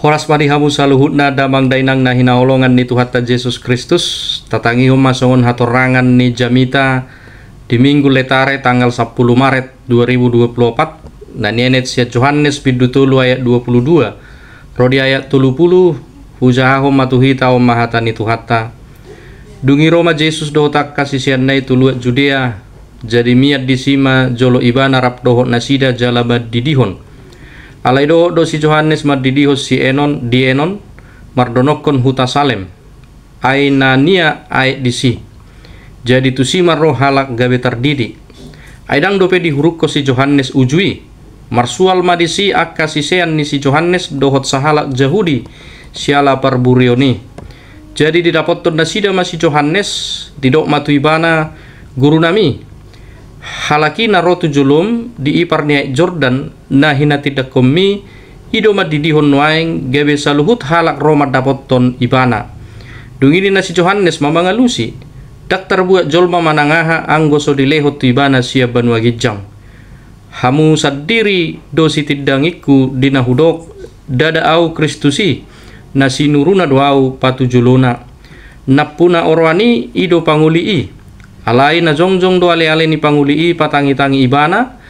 Horas padihamu saluhutna damang dainang na hinaolongan ni Tuhan Yesus Kristus tatangihum masongon hatorangan ni Jamita di Minggu Letare tanggal 10 Maret 2024 na nienet sia Yohanes bidutulu ayat 22 rodi ayat 30 hujahahum matuhita mahata ni Tuhata dungi Roma Yesus dohotak kasisian nai tuluat Judea jadi miat disima jolo ibana rap dohot nasida jalabad didihon alai dohot do si Yohanes mardidihos si Enon di Enon mardonokon huta Salem ainania ait disi jadi tusima roh halak gabe tardidi aidang dope dihuruk ko si Yohanes ujui marsual madisi akka sisean ni si Yohanes dohot sahalak Jahudi siala parburioni jadi didapotton nasida masih Yohanes didok matuibana guru nami halakina rotu julum di iparnia Jordan na hina tidak komi ido madidihon waeng gabe saluhut halak Roma dapotton ibana dungini nasi Yohanes mamangalusi daktar buat jolma manangaha anggoso dilehot ibana siya banua gijang hamu sadiri dosi tidangiku dinahudok dada au Kristusi nasi nuruna doau patujuluna napuna orwani ido pangulii alai na jongjong do ale-ale ni pangulii patangi-tangi ibana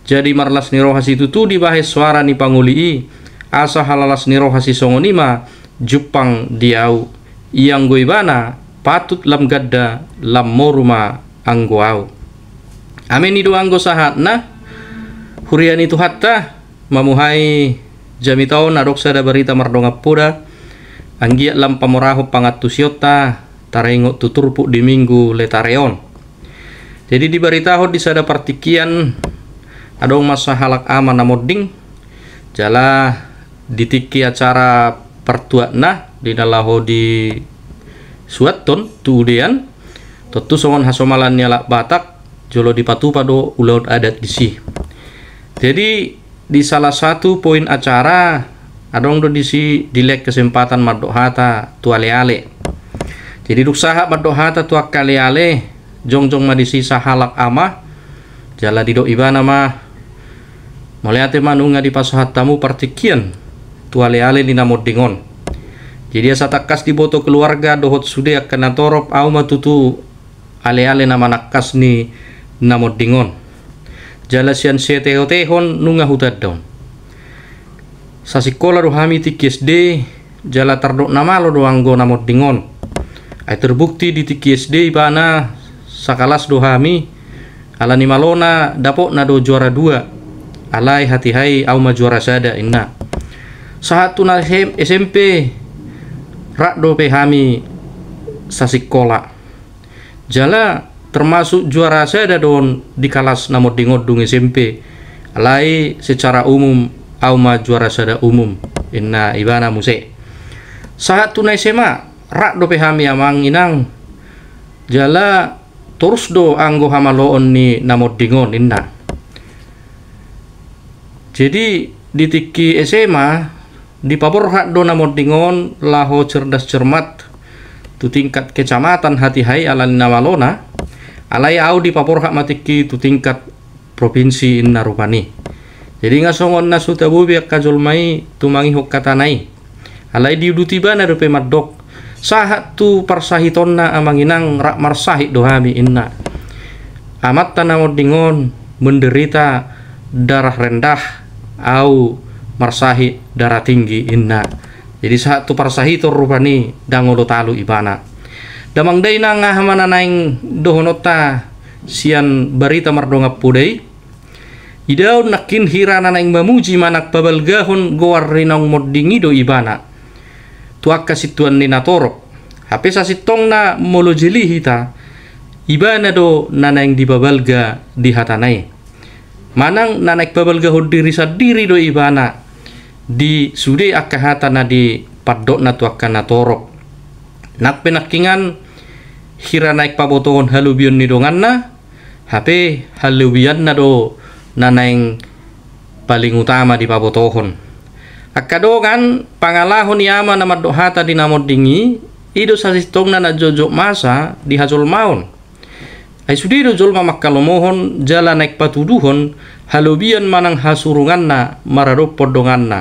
jadi marlas ni rohasi tutu dibahas suara ni pangulii asa halalas ni rohasi songonima jupang diau yang go ibana patut lam gadda lam moruma anggo au amin ido anggo sahatna huriani tuhatta mamuhai jamitaon adoksa da berita mardonga puda anggia lam pamoraho pangatusiota tarengo tuturpu di Minggu Letareon jadi diberitahu di sada partikian adong masa halak ama namoding jala ditiki acara pertuatna di dalaho di suaton tuudean totu songon hasomalan nyalak batak jolo di patupado ulaut adat disi jadi di salah satu poin acara adong do disi dilek kesempatan madohata tuale-ale jadi duksaha madohata tuakale-ale jongjong madisi sahalak ama jala dido ibana mah moliate manunga di pasohat tamu partikian tuale-ale di namodingon jadi asa takas di boto keluarga dohot sude akan natorop au matutu ale-ale nama nakas ni namodingon jala sian setehon nunga hutad daun sasikola rohami tiki SD jala tardok namalo doanggo namodingon ay terbukti di tiki SD ibana sakalas dohami alani malona dapok na do juara 2 alai hati hai au ma juara sada inna satu na SMP rak do pehami sasikola jala termasuk juara sada don di kelas namod dingodung SMP alai secara umum au ma juara sada umum inna ibana muse satu na SMA rak do pehami amang inang jala terus do anggo hamaloon ni namodingon inna jadi di tiki SMA di pabor hak do namodingon laho cerdas cermat tu tingkat kecamatan hati hai alani namalona alai au di pabor hak matiki tu tingkat provinsi inna rupani jadi ngasongon nasu tabubiak kajolmai tumangi hok katanai alai di udutibana rupe madok sahat tu parsahitonna amanginang rak marsahit dohami inna amat tanamodingon menderita darah rendah au marsahit darah tinggi inna jadi saat tu parsahitor rupani dangolo talu ibana damang daina ngahamana naing dohonota sian barita mardonga pudai idau nakin hirana naing mamuji manak babalgahon goar rinang modingi do ibana tuak kasituan ni natorok hape sasitong na molojili hita ibana do nanaing dibabalga di hatanai manang nanaik babalga hodiri sadiri do ibana di sude akahata na di padok na tuak natorok nak penakingan hira naik pabotohon halubion ni dongan na hape halubian na do nanaing paling utama di pabotohon akadogan pangalahon yama na madohata di namodingi ido sasitong na najojok masa di hajol maon ay sudido jolma makkalomohon jala naik patuduhon halubian manang hasurungan na maradok podongan na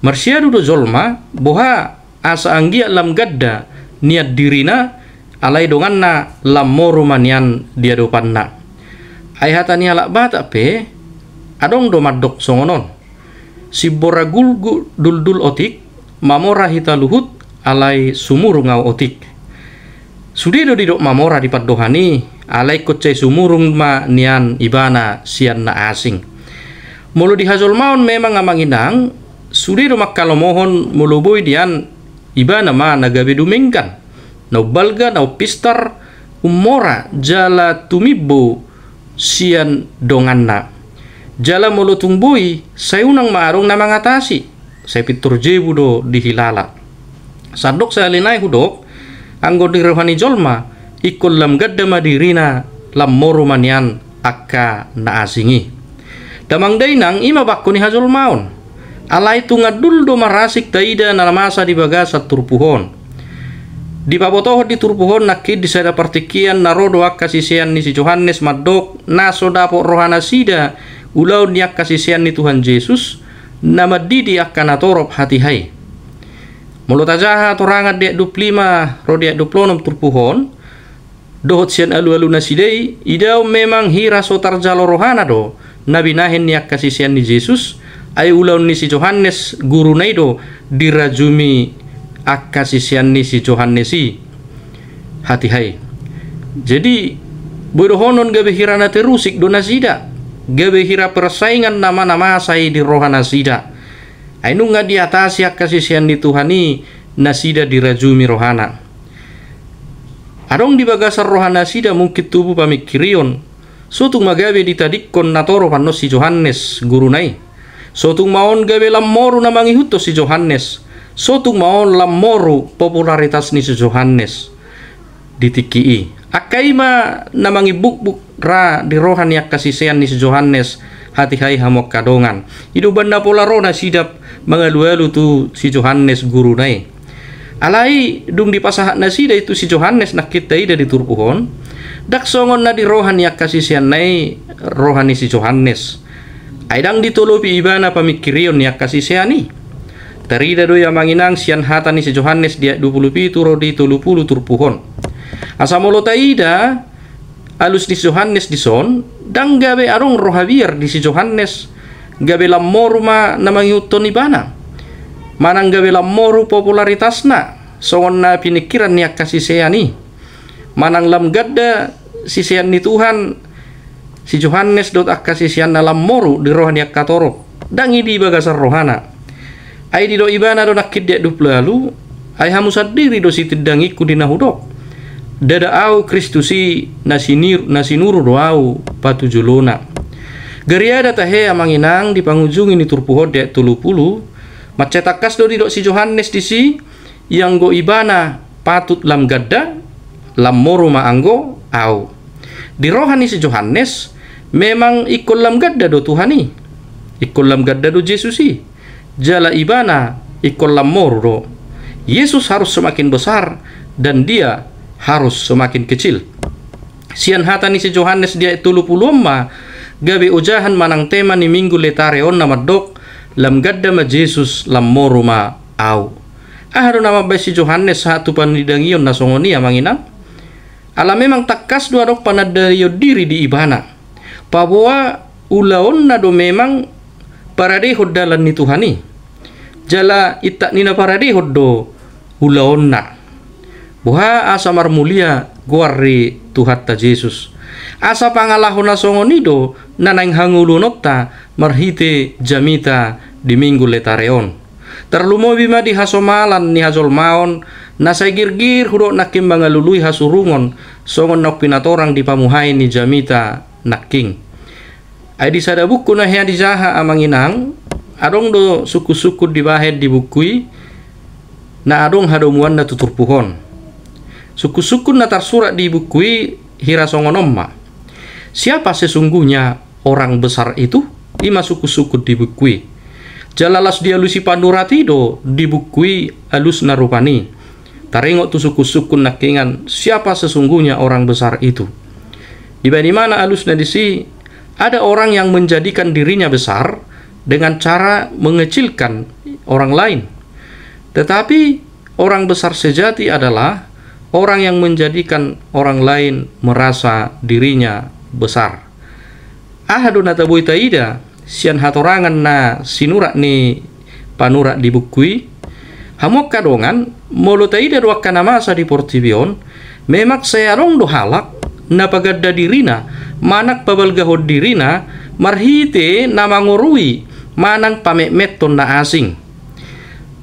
Marsiadu do zolma boha asa anggia lam gadda niat dirina alai donganna lam moru manian dia dopanna. Ai hatani alak bata pe adong do madok songonon. Si boragul dul otik mamora hita luhut alai sumurung ngau otik. Sudido didok mamora di paddohani alai kocai sumurung ma nian ibana sian na asing. Mulu di hazol maun memang amanginang sudido makkalomohon mulu boy dian ibana ma nagabe dumengkan. Nau balga nau pistar umora jala tumibbo sian donganna. Jala mulu tungbui sayunang maarong na mangatasi. Saya pitur jebu do dihilala. Sadok saya linai hudok anggo di rohani jolma ikul lam gadda madirina lam moru manian akka na asingi. Damang dainang ima bakko ni hazol maun. Alai tungadul do marasik taida na masa di bagasa turpuhon. Di pabotoh di turpuhon nakid di sada partikian narodo akka sisian ni si Yohanes madok naso dapo rohana sida ulau ni akka sisian ni Tuhan Yesus nama didi akka natorop hati hai. Mulut ajaha torangat dia 25 rodia 26 turpuhon dohot sian alu-alu nasidei idau memang hira sotar jalo rohana do nabinahin ni akka sisian ni Yesus ay ulaw ni si Yohanes guru naido dirajumi akka sisian ni si Yohanesi hati hai. Jadi bodohonon gabe hira na terusik do nasida gabe hira persaingan nama-nama sai di rohana sida ay nunga di atas akka sisian ni Tuhani nasida dirajumi rohana. Adong di bagasar rohana sida mungkin tubuh pamikirion sutung magabe ditadikkon natoro panno si Yohanes guru nai. Sotung maon gabe lammoru na mangihuto si Yohanes. Sotung maon lammoru popularitas ni si Yohanes ditikii. Akaima na mangibukbuk ra di rohani akkasisian ni si Yohanes hati hai hamok kadongan. Idu banda pola rona sidap mangalu-alu tu si Yohanes guru nai. Alai dung di pasahat na sida itu si Yohanes nakit taida di turpuhon. Dak songon na di rohani akkasisian nai rohani si Yohanes. Aidang ditolopi ibana pamikirion ni akkasisiani. Tarida do yang manginang sian hata ni si Yohanes dia 27 rodi 30 turpuhon. Asamolo taida alus di Yohanes di son dang gabe arong rohabiar di si Yohanes gabe lammoru ma namangiuton ibana. Manang gabe lammoru popularitasna songon na pinikiran ni akkasisiani. Manang lam gadda sisian ni Tuhan si Yohanes dot akkasisian na lammoru di rohani akkatoro dangi di bagasar rohana. Ai di do ibana do nakid dia dup lalu ai hamusad diri do si tidangiku di nahudok. Dada au Kristusi nasinuru do au patu julona. Gariada tahe amanginang di pangunjung ini turpuhod dia 30 macetakas do di do si Yohanes di si yang go ibana patut lam gadda lam moru maanggo au. Di rohani si Yohanes memang ikol lam gadda do Tuhani. Ikol lam gadda do Yesusi. Jala ibana ikol lam moru do. Yesus harus semakin besar dan dia harus semakin kecil. Sian hata ni si Yohanes dia 30 ma gabe ujahan manang tema ni minggu letareon nama dok lam gadda ma Jesus lam moru ma au. Ahado nama ba si Yohanes satu panidangion na songoni amanginang. Ala memang takas dua dok panadayo diri di ibana. Paboa ulaon na do memang paradehod dalan ni Tuhani. Jala itak nina paradehod do ulaon na. Buha asa marmulia guarri Tuhatta Yesus. Asa pangalahon na songonido nanang hangulunot ta marhite jamita di minggu letareon. Terlumobi ma di hasomalan ni hazol maon nasa girgir hudok nakim bangalului hasurungon songon nok pinatorang di pamuhay ni jamita naking. Ay di sada buku na hea di jaha amanginang adong do suku-suku di bahed di bukui na adong hadomuan na tuturpuhon. Suku-suku na tersurat di bukui hira songonomma. Siapa sesungguhnya orang besar itu? Ima suku-suku di bukui. Jalalas dia lusi panduratido di bukui alus narupani. Tarengok tu suku-suku nakingan siapa sesungguhnya orang besar itu. Di mana alus nadisi ada orang yang menjadikan dirinya besar dengan cara mengecilkan orang lain. Tetapi orang besar sejati adalah orang yang menjadikan orang lain merasa dirinya besar. Ahadun ataboy taida sian hatorangan na sinurat ni panurat di bukui hamok kadongan molo taida duak kana masa di portibion memak sayarong do halak na pagadda dirina manak pabalgahod dirina marhite na mangurui manang pamekmeton na asing.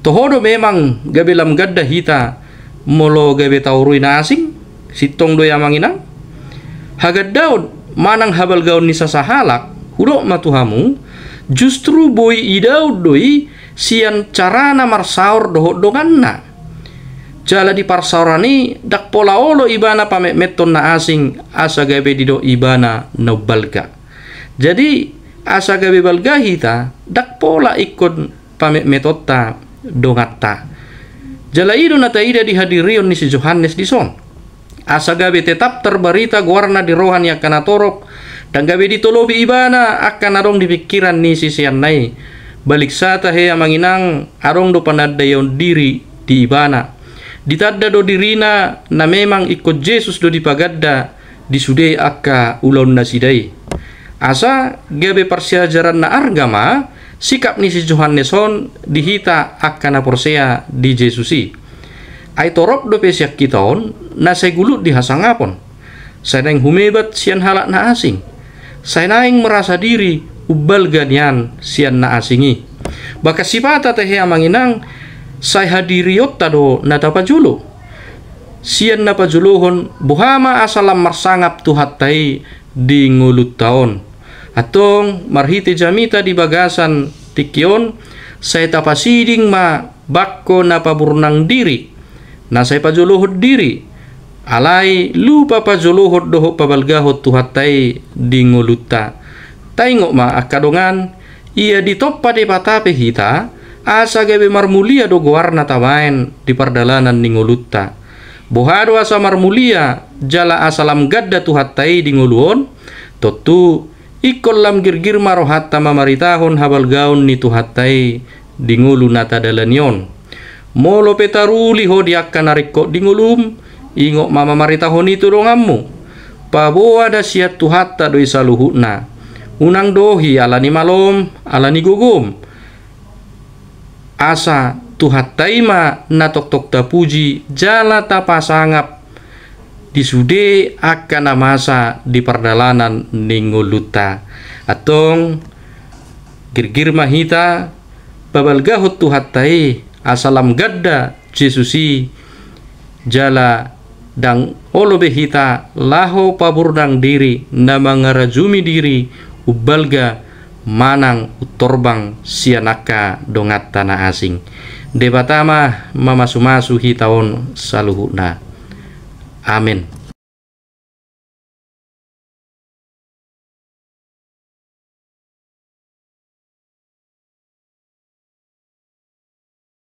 Tohodo memang gabelam gadda hita molo gabe taurui na asing sitong do yamanginang hagaddaod manang habalgaon ni sasahalak hudok matuhamu justru boy idaud doi sian carana marsaur dohot donganna jala di parsaurani dak pola olo ibana pamekmeton na asing asa gabe dido ibana na balga. Jadi asa gabe balga hita dak pola ikon pamekmetotta dongatta. Jala ido na taida dihadirion ni si Johannes di son. Asa gabe tetap terberita guarna di rohan yang kana torok dan gabe ditolobi ibana akan arong di pikiran ni si sian nai balik sata hea manginang arong do panadayon diri di ibana ditadda do dirina na memang ikut Yesus do dipagadda di sudai akka ulon na sidai. Asa gabe persiajaran na argama sikap ni si Johanneson dihita akan aporsea di Yesusi. Ay torop do pesyak kitaon na say gulut di hasangapon. Saya naing humebat sian halak na asing. Saya naing merasa diri ubal ganyan sian na asingi. Baka sipata tehe amanginang saya hadiriot tado na tapajulo. Sian na pajulohon buhama asalam marsangap tuhatay di ngulut taon. Atong marhiti jamita di bagasan tikyon saya tapasiding ma bakko na paburnang diri. Na saya pajuluhod diri alay lupa pajuluhod doho pabalgahod tuhatay di nguluta taingo ma akadongan ia ditoppa di patape hita asa gabe marmulia do guarna tamaen di pardalanan ni nguluta bohado asa marmulia jala asalam gadda tuhatay di nguluon totu ikol lam girgir marohatta mamaritahon habalgaon ni tuhatay di ngulu nata dalanyon. Molo petaruli ho diakkan narikko di ngulum ingok mama maritahon itu dongammu paboa da siat tuhatta doi saluhutna unang dohi alani malom alani gugum asa tuhattai ma na tok-tok tapuji jala tapasangap disude akan masa di perdalanan ninguluta atong girgir mahita babalgahut tuhattai asalam gadda Jesusi jala dang olo behita laho paburdang diri na mangarajumi diri ubalga manang utorbang sianaka dongat tanah asing debatama mamasumasu hitaon saluhuna. Amin.